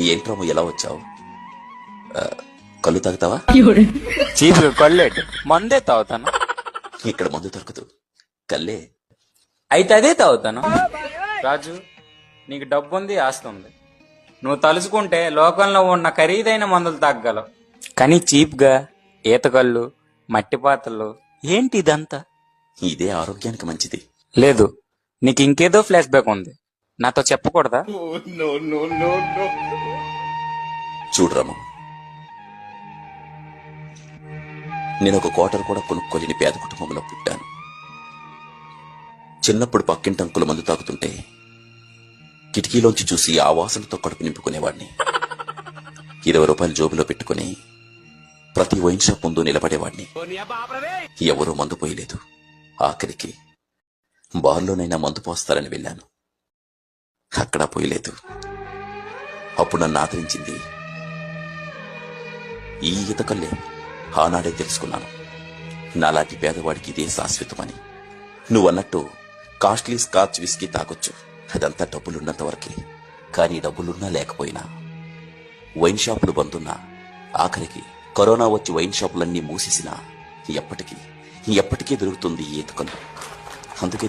ఏంట్రాము ఎలా వచ్చావు? కళ్ళు తాగుతావా? చీప్ కళ్ళేటి మందే తాగుతాను. ఇక్కడ మందు దొరకదు, కల్లే. అయితే అదే తాగుతాను. రాజు, నీకు డబ్బుంది, ఆస్తి ఉంది. నువ్వు తలుచుకుంటే లోకంలో ఉన్న ఖరీదైన మందులు తాగలవు. కానీ చీప్ గా ఈత కళ్ళు, మట్టి పాత్రలు ఏంటి ఇదంతా? ఇదే ఆరోగ్యానికి మంచిది. లేదు, నీకు ఇంకేదో ఫ్లాష్ బ్యాక్ ఉంది, నాతో చెప్పకూడదా? చూడరాము, నేను ఒక క్వార్టర్ కూడా కొనుక్కోలేని పేద కుటుంబంలో పుట్టాను. చిన్నప్పుడు పక్కింటి అంకులు మందు తాగుతుంటే కిటికీలోంచి చూసి ఆ వాసనతో కడుపు నింపుకునేవాడిని. 20 రూపాయలు జోబులో పెట్టుకుని ప్రతి వైన్ షాప్ ముందు నిలబడేవాడిని. ఎవరూ మందు పోయలేదు. ఆఖరికి బార్లోనైనా మందు పోస్తారని వెళ్ళాను, అక్కడా పోయలేదు. అప్పుడు నన్ను ఆదరించింది ఈ ఈతకల్లే. ఆనాడే తెలుసుకున్నాను, నాలాంటి పేదవాడికి ఇదే శాశ్వతమని. నువ్వన్నట్టు కాస్ట్లీ స్కాచ్ విస్కీ తాగొచ్చు, అదంతా డబ్బులున్నంత వరకే. కానీ డబ్బులున్నా లేకపోయినా, వైన్ షాపులు బందున్నా, ఆఖరికి కరోనా వచ్చి వైన్ షాపులన్నీ మూసేసినా ఎప్పటికీ దొరుకుతుంది ఈ ఈతకల్లు. అందుకే